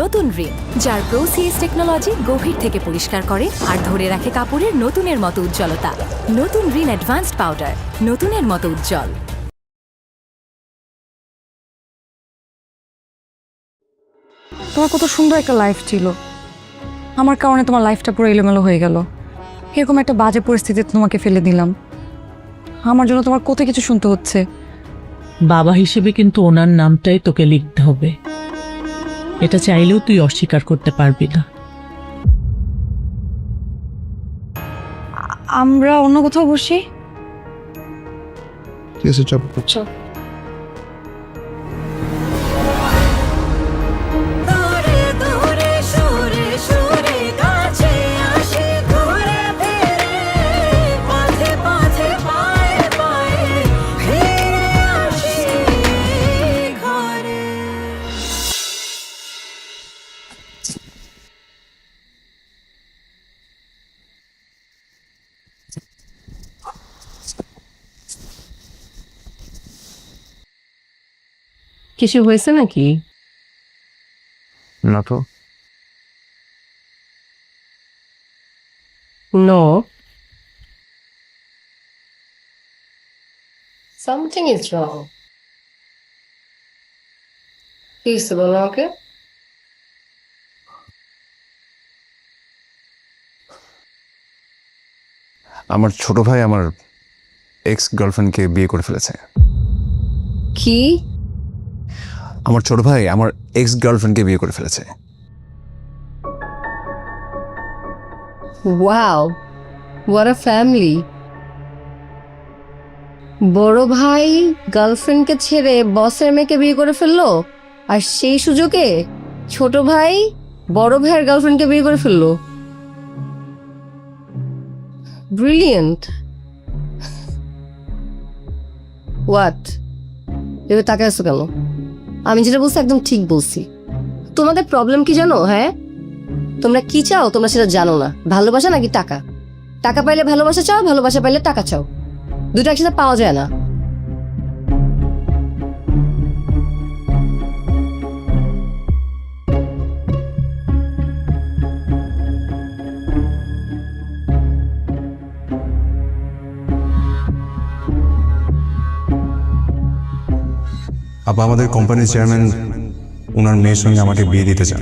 নতুন রিন, যার প্রোসিএস টেকনোলজি গভীর থেকে পরিষ্কার করে আর ধরে রাখে কাপড়ের নতুনের মতো উজ্জ্বলতা। নতুন রিন অ্যাডভান্সড পাউডার, নতুনের মতো উজ্জ্বল। তোমার কত সুন্দর একটা লাইফ ছিল, আমার কারণে তোমার লাইফটা পুরো এলোমেলো হয়ে গেল। এরকম একটা বাজে পরিস্থিতিতে তোমাকে ফেলে দিলাম, আমার জন্য তোমার কত কিছু শুনতে হচ্ছে। বাবা হিসেবে কিন্তু ওনার নামটাই তোকে লিখতে হবে, এটা চাইলেও তুই অস্বীকার করতে পারবি না। আমরা অন্য কোথাও বসি। ঠিক আছে, চাপ। কিছু হয়েছে নাকি? না তো। No, something is wrong. কি হয়েছে বলো আমাকে। আমার ছোট ভাই আমার এক্স গার্লফ্রেন্ডকে বিয়ে করে ফেলেছে। কি? আমার ছোট ভাই আমার এক্স গার্লফ্রেন্ডকে বিয়ে করে ফেলেছে। Wow, what a family. বড় ভাই গার্লফ্রেন্ডকে ছেড়ে বসের মেয়েকে বিয়ে করে ফেললো, আর সেই সুযোগে ছোট ভাই বড় ভাইয়ের গার্লফ্রেন্ডকে বিয়ে করে ফেললো। ব্রিলিয়েন্ট। হোয়াট, এবার তাকে আসছো কেন? আমি যেটা বলছি একদম ঠিক বলছি। তোমাদের প্রবলেম কি জানো? হ্যাঁ, তোমরা কি চাও তোমরা সেটা জানো না। ভালোবাসা নাকি টাকা? টাকা পাইলে ভালোবাসা চাও, ভালোবাসা পাইলে টাকা চাও, দুটো একসাথে পাওয়া যায় না। আপা, আমাদের কোম্পানির চেয়ারম্যান ওনার মেয়ের সঙ্গে আমাকে বিয়ে দিতে চান।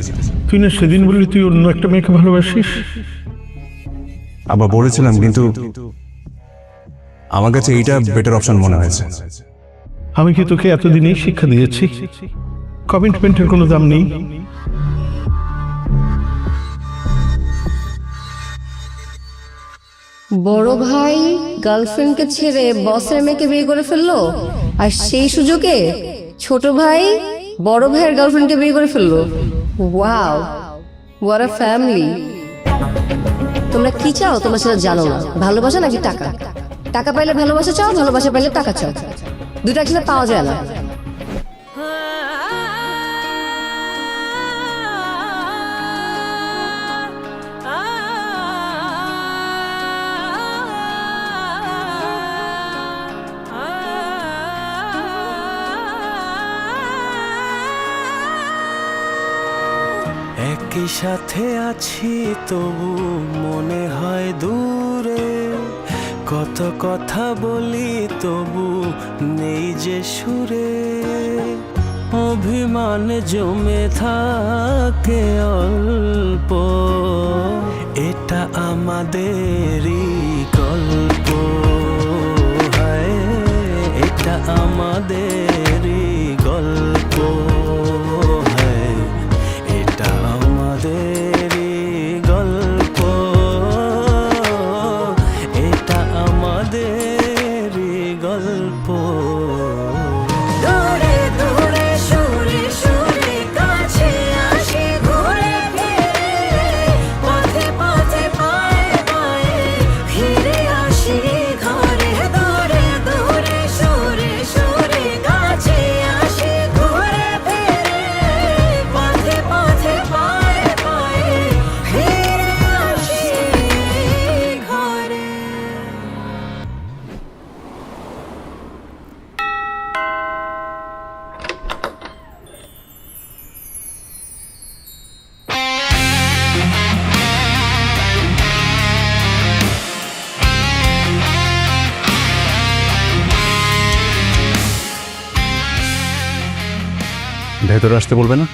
তুই না সেদিন বললি তুই অন্য একটা মেয়েকে ভালোবাসিস? আবার বলেছিলাম, কিন্তু আমার কাছে এইটা বেটার অপশন মনে হয়েছে। আমি কি তোকে এতদিনই শিক্ষা দিয়েছি কমিটমেন্টের কোনো দাম নেই? বড় ভাই গার্লফ্রেন্ডকে ছেড়ে বসের মেয়েকে বিয়ে করে ফেললো, আর সেই সুযোগে ছোট ভাই বড় ভাইয়ের গার্লফ্রেন্ডকে বিয়ে করে ফেললো। Wow, what a family. তোমরা কি চাও তোমরা সেটা জানো না। ভালোবাসা নাকি টাকা? টাকা পাইলে ভালোবাসা চাও, ভালোবাসা পাইলে টাকা চাও, দুটো একসাথে পাওয়া যায় না। একই সাথে আছি তবু মনে হয় দূরে, কত কথা বলি তবু নেই যে সুরে, অভিমান জমে থাকে অল্প, এটা আমাদেরই গল্প, হায় এটা আমাদেরই গল্প, হায় এটা আমাদেরই গল্প, এটা আমাদেরই গল্প। ভেতরে আসতে বলবে না?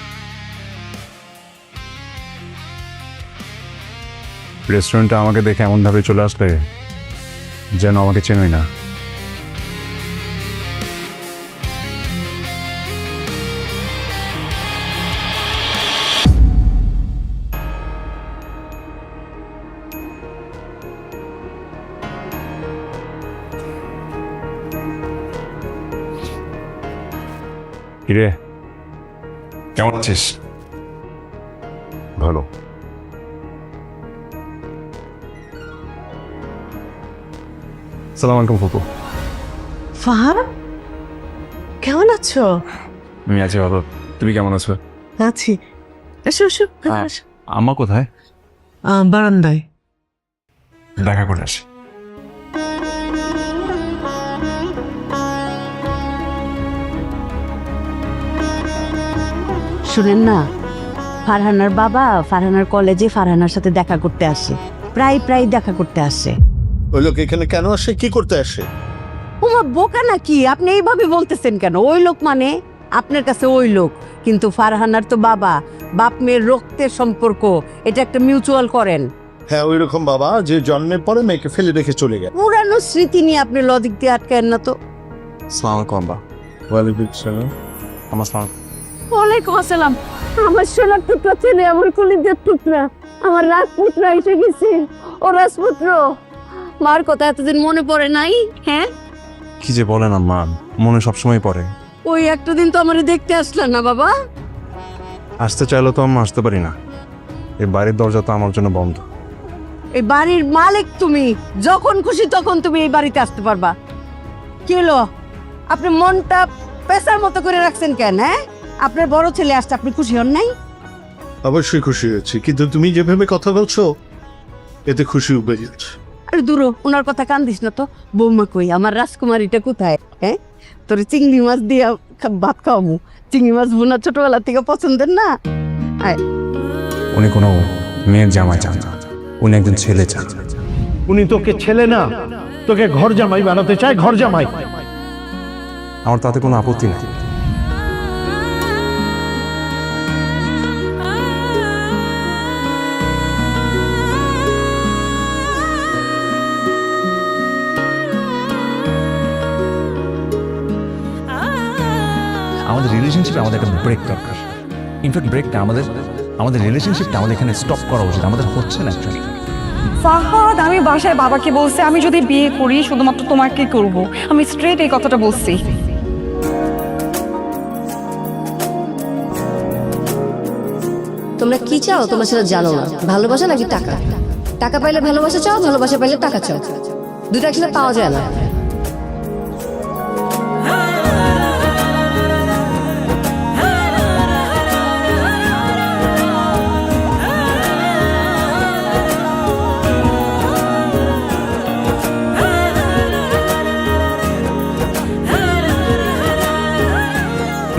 রেস্টুরেন্টে আমাকে দেখে এমনভাবে চলে আসলে যেন আমাকে চেনই না। কিরে, কেমন আছিস? ভালো। সালাম আলাইকুম ফুপু। ফাহাদ, কেমন আছো? আমি আছি ভালো। তুমি কেমন আছো? আছি। এসো এসো, এসো। আম্মা কোথায়? বারান্দায়। দেখা করে আসি। শুনেন না, ফারহানার বাবা ফারহানার কলেজে ফারহানার সাথে দেখা করতে আসে, প্রায় দেখা করতে আসে। ওই লোক এখানে কেন আসে, কি করতে আসে? ওমা বোকা নাকি? আপনি এইভাবে বলতেছেন কেন? ওই লোক মানে আপনার কাছে ওই লোক, কিন্তু ফারহানার তো বাবা, বাপ মেয়ের রক্তের সম্পর্ক, এটা একটা মিউচুয়াল করেন। হ্যাঁ, ওই রকম বাবা যে জন্মের পরে মেয়েকে ফেলে রেখে চলে গেল। পুরানো স্মৃতি নিয়ে আপনি লজিক দিয়ে আটকায়েন না তো। সালাম আলাইকুম আব্বা। ওয়ালাইকুম সালাম। আমার সালাম। ওয়ালাইকুম আসসালাম। আমার সোনার টুকরা ছেলে, আমার কলিজার টুকরা, আমার রাজপুত্র এসে গেছে। ও রাজপুত্র, মার কথা এতদিন মনে পড়ে নাই? হ্যাঁ, কি যে বলেন আম্মা, মনে সবসময় পড়ে। ওই একটা দিন তো আমারে দেখতে আসলেন না বাবা। আসতে চাইলে তো আম্মা আসতে পারি না, এই বাড়ির দরজা তো আমার জন্য বন্ধ। এই বাড়ির মালিক তুমি, যখন খুশি তখন তুমি এই বাড়িতে আসতে পারবা। কি হলো, আপনি মনটা পেশার মতো করে রাখছেন কেন? হ্যাঁ, আপনার বড় ছেলে আসছে, আপনি খুশি হন নাই? অবশ্যই খুশি হয়েছি, কিন্তু তুমি যেভাবে কথা বলছো এতে খুশি উবে যাচ্ছে। আরে দূর হ, ওনার কথা কান দিস না তো। বৌমা কই, আমার রাজকুমারীটা কোথায়? হ্যাঁ, তোর চিংড়ি মাছ দিয়ে ভাত খাওয়ামু। চিংড়ি মাছ বোনা ছোটবেলা থেকে পছন্দের না? আয়। উনি কোনো মেয়ের জামাই চান না, উনি একজন ছেলে চান। উনি তোকে ছেলে না, তোকে ঘর জামাই বানাতে চায়, ঘর জামাই। আমার তাতে কোনো আপত্তি নেই। আমাদের রিলেশনশিপে আমাদের একটা ব্রেক দরকার। ইনফ্যাক্ট ব্রেকটা আমাদের রিলেশনশিপটা আমাদের এখানে স্টপ করা উচিত। আমাদের হচ্ছে না অ্যাকচুয়ালি। ফাহাদ, আমি বাসায় বাবাকে বলছি আমি যদি বিয়ে করি শুধুমাত্র তোমাকে করব। আমি স্ট্রেট এই কথাটা বলছি। তোমরা কি চাও তোমরা সেটা জানো না। ভালোবাসা নাকি টাকা? টাকা পাইলে ভালোবাসা চাও, ভালোবাসা পাইলে টাকা চাও। দুটো একসাথে পাওয়া যায় না।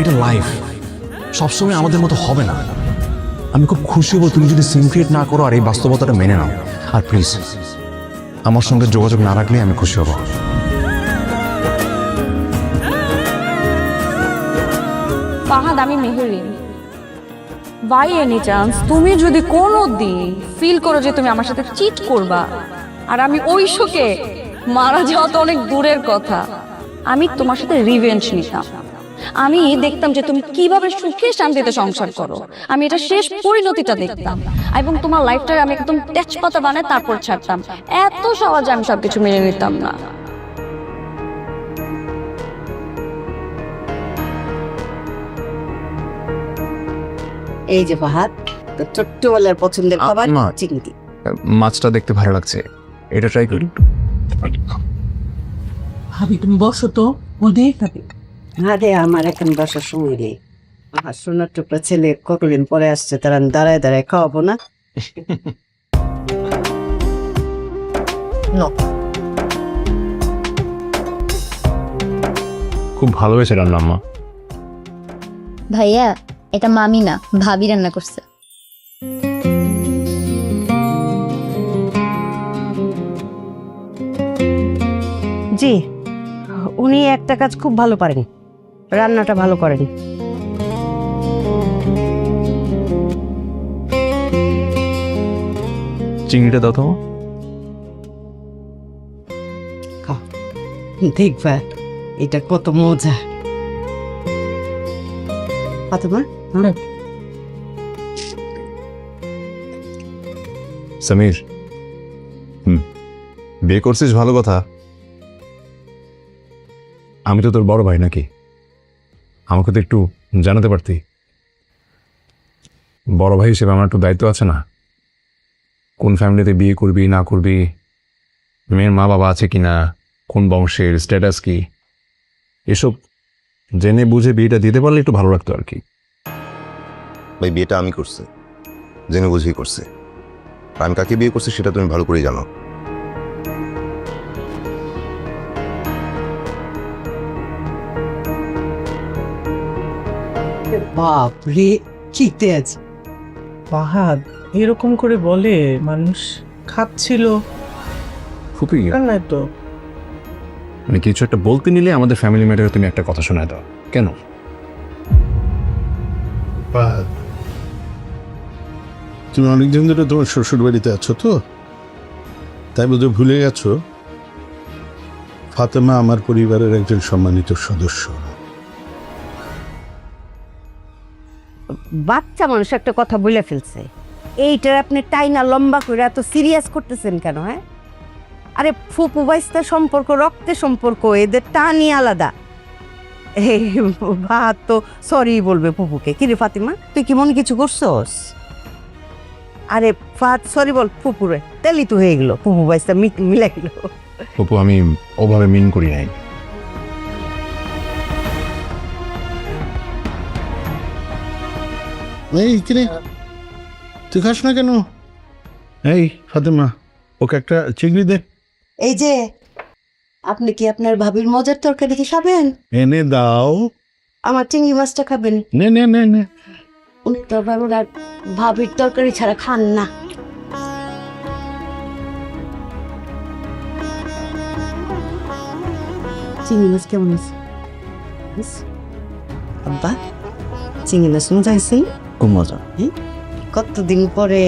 এটা লাইফ, সবসময় আমাদের মতো হবে না। আমি খুব খুশি হব তুমি যদি সিম ক্রিয়েট না করো আর এই বাস্তবতাটা মেনে নাও। আর প্লিজ আমার সঙ্গে যোগাযোগ না রাখলে আমি খুশি হব। ফাহাদ, আমি মেহেরিন। বাই এনি চান্স তুমি যদি কোনো দিন ফিল করো যে তুমি আমার সাথে চিট করবা, আর আমি ওই শোকে মারা যাওয়া তো অনেক দূরের কথা, আমি তোমার সাথে রিভেঞ্জ নিতাম। আমি দেখতাম যে তুমি কিভাবে সুখে শান্তিতে সংসার করো। আমি এটা শেষ পরিণতিটা দেখতাম, এবং তোমার লাইফটাকে আমি একদম তেজপাতা বানায় তারপর ছাড়তাম। এত সহজে আমি সবকিছু মেনে নিতাম না। এই যে ফাহাদ, তোর ছোট্টবেলার পছন্দের খাবার মা। চিংড়ি। মাছটা দেখতে ভালো লাগছে, এটা ট্রাই করি। ভাবি তুমি বসো তো, অনেক খাবি। আরে আমার এখন বসার সময় নেই। আমার সোনার টুকরা ছেলে কতদিন পরে আসছে, তারা দাঁড়ায় দাঁড়ায় খাওয়াবো না? খুব ভালো হয়েছে রান্না আম্মা। ভাইয়া, এটা মামি না, ভাবি রান্না করছে। জি, উনি একটা কাজ খুব ভালো পারেন, রান্নাটা ভালো করেন। চিংড়িটা দাও তো। দেখবা এটা কত মজা। ফাতেমা, সমীর, বিয়ে করছিস ভালো কথা। আমি তো তোর বড় ভাই নাকি, আমাকে তো একটু জানাতে পারতি। বড় ভাই হিসেবে আমার একটু দায়িত্ব আছে না? কোন ফ্যামিলিতে বিয়ে করবি না করবি, মেয়ের মা বাবা আছে কিনা, কোন বংশের, স্ট্যাটাস কি, এসব জেনে বুঝে বিয়েটা দিতে পারলে একটু ভালো লাগতো আর কি। ভাই বিয়েটা আমি করছি, জেনে বুঝেই করছি। আর আমি কাকে বিয়ে করছি সেটা তুমি ভালো করেই জানো। বাপ রে, কি তেজ! ফাহাদ এরকম করে বলে মানুষ, খাচ্ছিল খুবই নাই তো। মানে কিছু একটা বলতে নিলে আমাদের ফ্যামিলি ম্যাটারে তুমি একটা কথা শোনায় দাও কেন? তুমি অনেকদিন ধরে তোমার শ্বশুর বাড়িতে আছো তো, তাই বোধহয় ভুলে গেছো ফাতেমা আমার পরিবারের একজন সম্মানিত সদস্য। বাচ্চা মানুষ একটা কথা বলে ফেলছে, এইটার আপনি টাইনা লম্বা করে এত সিরিয়াস করতেছেন কেন? হ্যাঁ, আরে ফুপু বাইস্তার সম্পর্ক রক্তের সম্পর্ক, এদের টানই আলাদা। এই ভাত তো সরি বলবে ফুপুকে। কিরে ফাতিমা, তুই কি মনে কিছু করছস? আরে ফাত সরি বল ফুপুরে, তেলি তো হয়ে গেল, ফুপু বাইস্তা মিলে গেল। অপু, আমি ওভাবে মিন করি নাই। এই কিরে, তুই খাস না কেন? এই ফাতেমা, ওকে একটা চিংড়ি দে। এই যে, আপনি কি আপনার ভাবির মজার তরকারি কি খাবেন? এনে দাও। আমার চিংড়ি মাছটা খাবেন? নে নে নে নে। উনি তো আর ভাবির তরকারি ছাড়া খান না। চিংড়ি মাছ কেমন আছে আব্বা? চিংড়ি মাছ মজা আছে? খুব মজা। কতদিন পরে।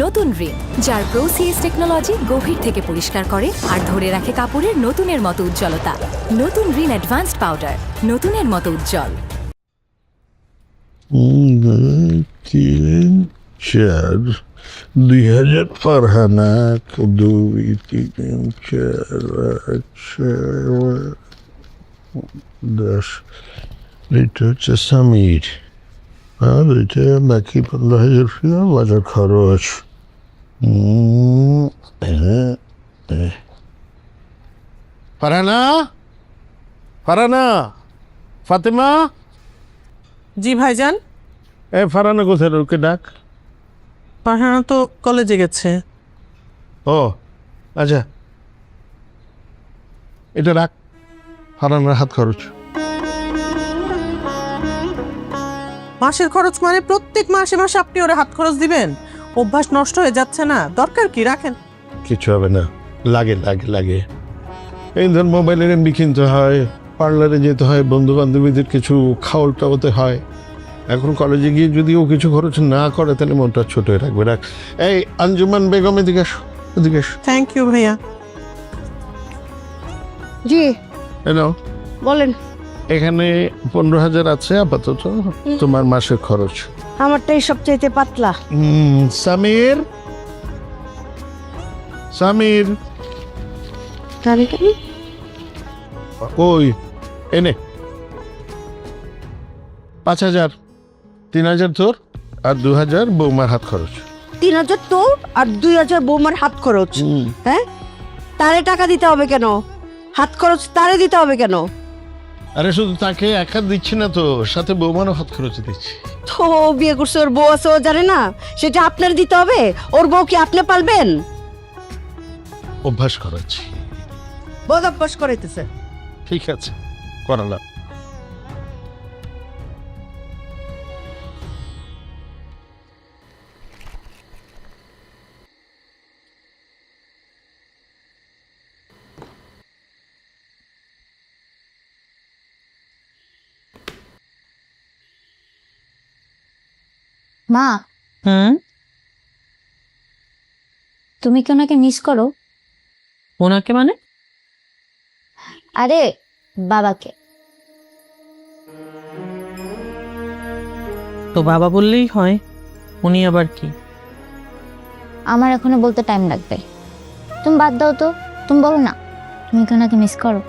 নতুন রিন, যার প্রো সিএস টেকনোলজি গভীর থেকে পরিষ্কার করে আর ধরে রাখে কাপড়ের নতুনের মতো উজ্জ্বলতা। নতুন রিন অ্যাডভান্সড পাউডার, নতুনের মতো উজ্জ্বল। 4 2000 ফারহানা, 2 3 4 10। এটা হচ্ছে সমীর, আর এটা বাকি 15,000 বাজার খরচ। ফারহানা, ফারহানা, ফাতেমা। জি ভাইজান। এ ফারহানা কোথায়? ওকে ডাক। পাহানা তো কলেজে গেছে। ও আচ্ছা, এটা রাখ, ফারহানার হাত খরচ। মাসের খরচ মানে প্রত্যেক মাসে মাসে আপনি ওরা হাত খরচ দিবেন? অভ্যাস নষ্ট হয়ে যাচ্ছে না? দরকার কি, রাখেন। কিছু হবে না, লাগে লাগে লাগে। এই ধর মোবাইলের এমবি কিনতে হয়, পার্লারে যেতে হয়, বন্ধু বান্ধবীদের কিছু খাওয়াল টাওয়াতে হয়। এখন কলেজে গিয়ে যদি ও কিছু খরচ না করে তাহলে মনটা ছোট হয়ে রাখবে। রাখ। এই আঞ্জুমান বেগম, এদিকে এসো, এদিকে এসো। থ্যাংক ইউ ভাইয়া। জি এনো, বলেন। এখানে 15,000 আছে আপাতত তোমার মাসের খরচ। আমারটাই সবচাইতে পাতলা। সামির, সামির, তাহলে কেন? ওই এনে 5,000, 3,000 তোর আর 2,000 বৌমার হাত খরচ। 3,000 তোর আর 2,000 বৌমার হাত খরচ। হ্যাঁ, তারে টাকা দিতে হবে কেন? হাত খরচ তারে দিতে হবে কেন? আরে শুধু তাকে এক হাত দিচ্ছি না তো, সাথে বৌমারও হাত খরচ দিচ্ছি। তো বিয়ে করছে, ওর বউ আছে, ও জানে না সেটা আপনার দিতে হবে? ওর বউ কি আপনি পালবেন? অভ্যাস করাচ্ছি। বদ অভ্যাস করাইতেছে। ঠিক আছে, করালাম। মা, হুম, তুমি কি ওনাকে মিস করো? ওনাকে মানে? আরে বাবাকে। তো বাবা বললেই হয়, উনি আবার কি? আমার এখনো বলতে টাইম লাগবে। তুমি বাদ দাও তো, তুমি বলো না তুমি কি ওনাকে মিস করো?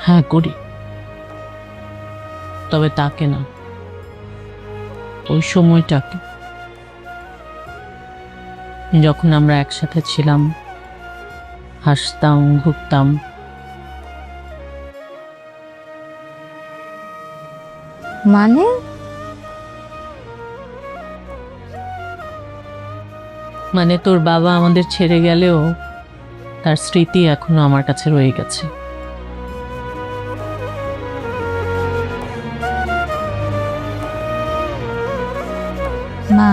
হ্যাঁ করি, তবে তাকে না, ওই সময়টাকে, যখন আমরা একসাথে ছিলাম, হাসতাম, ঘুরতাম। মানে মানে তোর বাবা আমাদের ছেড়ে গেলেও তার স্মৃতি এখনো আমার কাছে রয়ে গেছে। মা,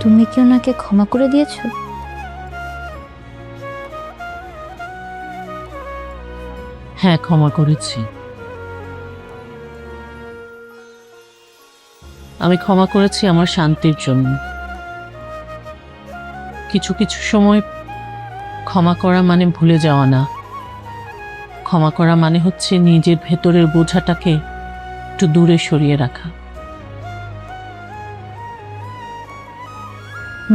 তুমি কি ওনাকে ক্ষমা করে দিয়েছো? হ্যাঁ, ক্ষমা করেছি। আমি ক্ষমা করেছি আমার শান্তির জন্য। কিছু কিছু সময় ক্ষমা করা মানে ভুলে যাওয়া না, ক্ষমা করা মানে হচ্ছে নিজের ভেতরের বোঝাটাকে একটু দূরে সরিয়ে রাখা।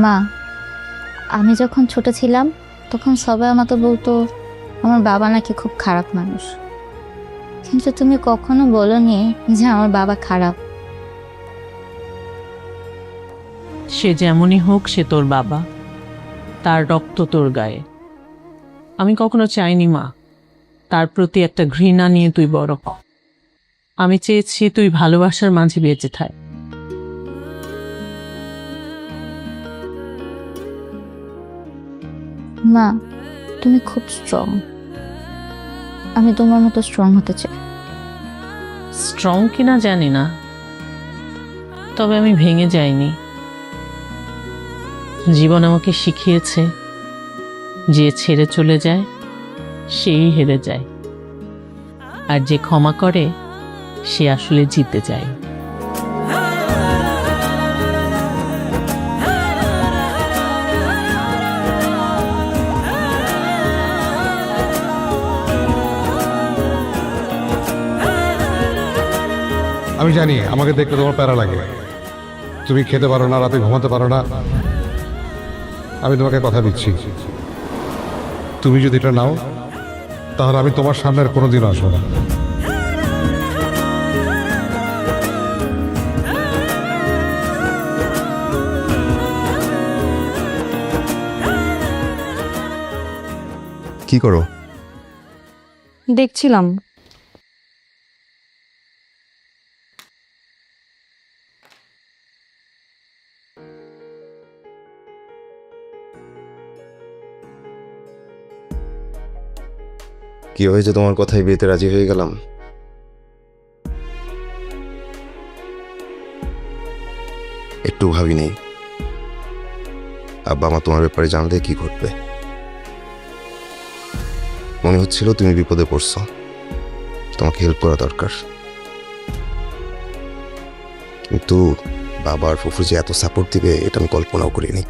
মা, আমি যখন ছোট ছিলাম তখন সবাই আমাকে বলতো আমার বাবা নাকি খুব খারাপ মানুষ, কিন্তু তুমি কখনো বলোনি যে আমার বাবা খারাপ। সে যেমনই হোক, সে তোর বাবা, তার রক্ত তোর গায়ে। আমি কখনো চাইনি মা তার প্রতি একটা ঘৃণা নিয়ে তুই বড় হ। আমি চেয়েছি তুই ভালোবাসার মাঝে বেঁচে থাক। মা, তুমি খুব স্ট্রং, আমি তোমার মতো স্ট্রং হতে চাই। স্ট্রং কিনা জানি না, তবে আমি ভেঙে যাইনি। জীবন আমাকে শিখিয়েছে যে ছেড়ে চলে যায় সেই হেরে যায়, আর যে ক্ষমা করে সে আসলে জিতে যায়। আমি জানি আমাকে দেখলে তোমার প্যারা লাগে, তুমি খেতে পারো না, রাতে ঘুমাতে পারো না। আমি তোমাকে কথা দিচ্ছি, তুমি যদি এটা নাও তাহলে আমি তোমার সামনে আর কোনোদিন আসবো না। কি করো? দেখছিলাম। কি হয়েছে তোমার কথায় বিয়েতে রাজি হয়ে গেলাম? একটু ভাবিনি আব্বা মা তোমার ব্যাপারে জানলে কি ঘটবে। মনে হচ্ছিল তুমি বিপদে পড়ছো, তোমাকে হেল্প করা দরকার, কিন্তু বাবা আর ফুফু যে এত সাপোর্ট দিবে এটা আমি কল্পনাও করিনি।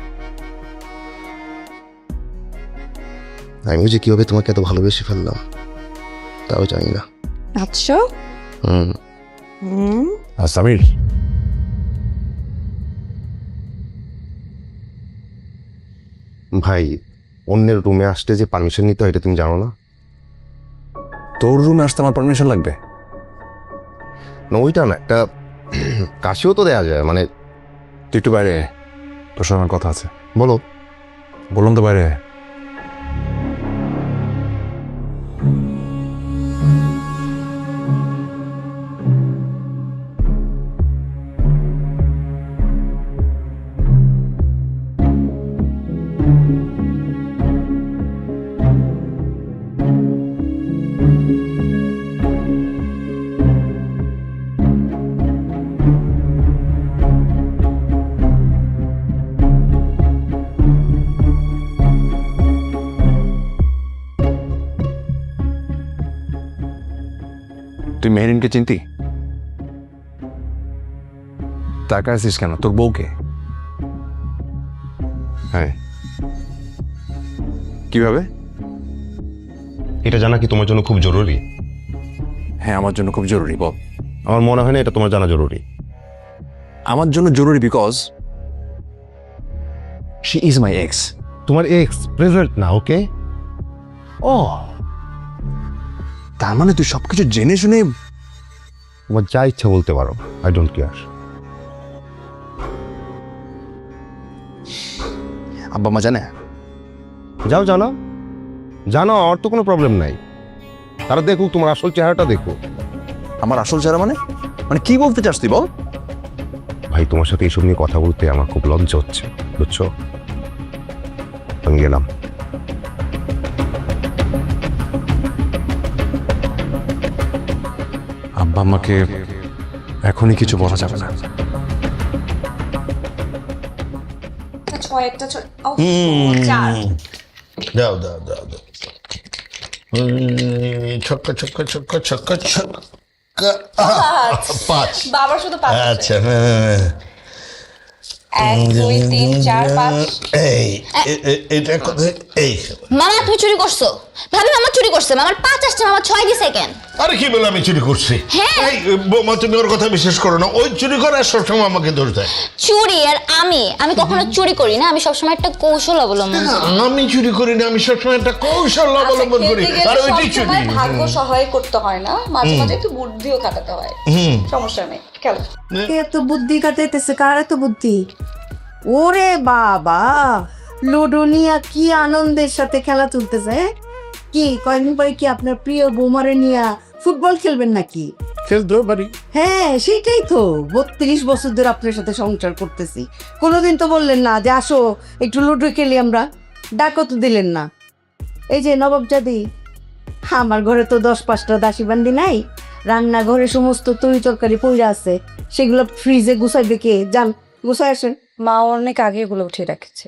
আমিও যে কিভাবে তোমাকে এত ভালোবেসে ফেললাম তাও জানি না। আচ্ছা। আর সামির, ভাই, অন্যের রুমে আসতে যে পারমিশন নিতে হয় এটা তুমি জানো না? তোর রুমে আসতে আমার পারমিশন লাগবে? না ওইটা না, একটা কাশিও তো দেয়া যায়, মানে। তুই একটু বাইরে, তোর সঙ্গে আমার কথা আছে। বলো। বললাম তো বাইরে। তুই মেহরিনকে চিনতি? তাকায় আছিস কেন? তোর বউকে? হ্যাঁ, কিভাবে? এটা জানা কি তোমার জন্য খুব জরুরি? হ্যাঁ, আমার জন্য খুব জরুরি। বল। আমার মনে হয় না এটা তোমার জানা জরুরি। আমার জন্য জরুরি because she is my x. তোমার এক্স প্রেজেন্ট না, ওকে? ও, তার মানে তুই সবকিছু জেনে শুনে? তোমার যা ইচ্ছা বলতে পারো, আই ডোন্ট কেয়ার। আব্বা মা জানে? যাও জানো, জানো, আমার তো কোনো প্রবলেম নাই। তারা দেখুক, তোমার আসল চেহারাটা দেখুক। আমার আসল চেহারা মানে? মানে কি বলতে চাস তুই? বল। ভাই, তোমার সাথে এইসব নিয়ে কথা বলতে আমার খুব লজ্জা হচ্ছে, বুঝছো? আমি গেলাম। আব্বা আমাকে এখনই কিছু বলা যাবে না। দাও দাও দাও দাও। ছক্কা ছক্কা ছক্কা ছক্কা ছক্কা। 5। বাবা শুধু 5। আচ্ছা, হ্যাঁ। 1 2 3 4 5। এই এটা কোথায়? এই মামা তুমি চুরি করছো। ভাবি মামা চুরি করছে। মামার 5 আসছে, মামা 6 দিছে কেন? আরে কি বলে আমি চুরি করছি? হ্যাঁ। এই বৌমা, তুমি ওর কথা বিশ্বাস করো না। ওই চুরি করে আর সবসময় আমাকে দোষ দেয়। চুরি আর আমি কখনো চুরি করি না। আমি সবসময় একটা কৌশল অবলম্বন করি। আমি চুরি করি না, আমি সবসময় একটা কৌশল অবলম্বন করি। আর ওইটাই চুরি। ভাগ্য সহায় করতে হয় না, মাঝে মাঝে একটু বুদ্ধিও খাটাতে হয়। সমস্যা নেই, খেলো। এত বুদ্ধি কাটাইতেছে, কার এত বুদ্ধি? ওরে বাবা, লুডো নিয়ে কি আনন্দের সাথে খেলা চলতেছে। কি কয়েকদিন পরে কি আপনার প্রিয় বৌমারে নিয়ে ফুটবল খেলবেন নাকি? খেলতেও পারি। হ্যাঁ, সেইটাই তো। 32 বছর ধরে আপনার সাথে সংসার করতেছি, কোনোদিন তো বললেন না যে আসো একটু লুডো খেলি আমরা। ডাকও তো দিলেন না। এই যে নবাবজাদি, আমার ঘরে তো 10-5টা দাসী বান্দি নাই। রান্নাঘরে সমস্ত তরি তরকারি পইরা আছে, সেগুলো ফ্রিজে গুছাইবে কে? যান গুছাই আসেন। মা অনেক আগে এগুলো উঠিয়ে রাখছে।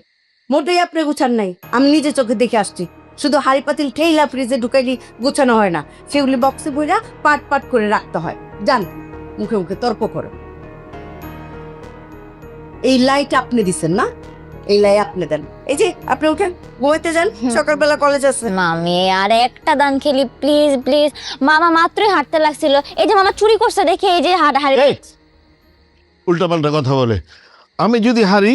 মোটেই আপনি গুছান নাই, আমি নিজে চোখে দেখে আসছি। শুধু হাড়ি পাতিল ঠেইলা ফ্রিজে ঢুকাইলি গোছানো হয় না, সেগুলি বক্সে বইরা পাট পাট করে রাখতে হয়। যান, মুখে মুখে তর্ক করে। এই লাইট আপনি দিচ্ছেন না? এই লাই আপনি দেন। এই যে আপনি উঠেন, ঘুমাইতে যান, সকালবেলা কলেজ আছে। মামি আর একটা দান খেলি প্লিজ প্লিজ। মামা মাত্রই হাঁটতে লাগছিল, এই যে মামা চুরি করছে দেখে এই যে হাঁটাহাঁড়ি। উল্টাপাল্টা কথা বলে। আমি যদি হারি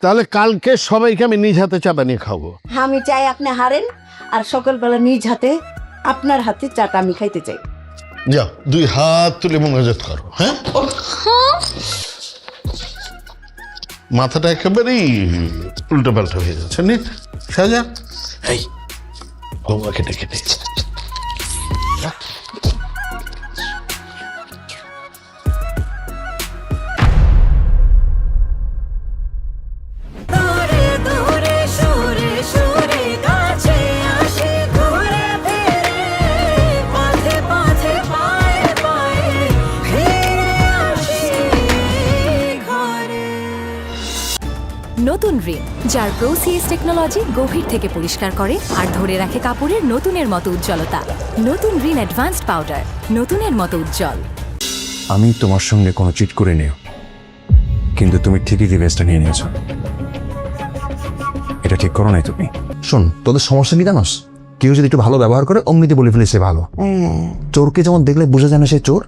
তাহলে কালকে সবাইকে আমি নিজ হাতে চা বানিয়ে খাবো। আমি চাই আপনি হারেন, আর সকালবেলা নিজ হাতে আপনার হাতে চাটা আমি খাইতে চাই। যাও, 2 হাত তুলে মোনাজাত করো। হ্যাঁ, মাথাটা একেবারেই উল্টোপাল্টা হয়ে যাচ্ছে। নে সাজা। এই বৌমাকে ডেকে দিয়েছে। নতুন রিন, যার প্রোসিএস টেকনোলজি গভীর থেকে পরিষ্কার করে আর ধরে রাখে কাপড়ের নতুনের মতো উজ্জ্বলতা। নতুন রিন অ্যাডভান্সড পাউডার, নতুনের মতো উজ্জ্বল। আমি তোমার সঙ্গে কোনো চিট করে নিও, কিন্তু তুমি ঠিকই রিভেজটা নিয়ে নিয়েছো। এটা ঠিক করো নাই তুমি। শোন, তোদের সমস্যা কি জানোস? কেউ যদি একটু ভালো ব্যবহার করে অমনিতে বলে ফেলে সে ভালো। চোরকে যেমন দেখলে বোঝা যায় না সে চোর,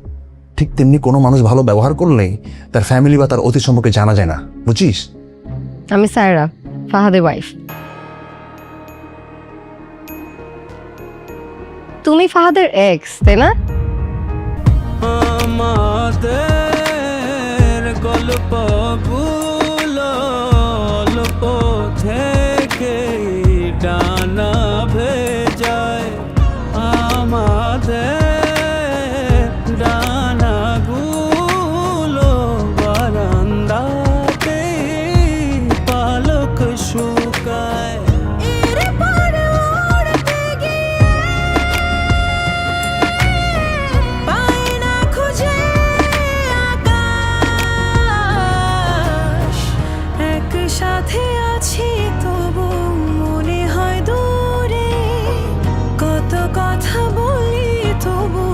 ঠিক তেমনি কোনো মানুষ ভালো ব্যবহার করলেই তার ফ্যামিলি বা তার অতীত সম্পর্কে জানা যায় না, বুঝছিস? আমি সায়রা, ফাহাদের ওয়াইফ। তুমি ফাহাদের এক্স, তাই না? আমাদের গল্পগুলো অল্প থেকে ডানা ভেজায়, আমাদের ডানাগুলো বারান্দাতে পালক শুকায়। সাথে আছি তবু মনে হয় দূরে, কত কথা বলি তবু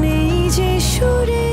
নেই যে সুরে।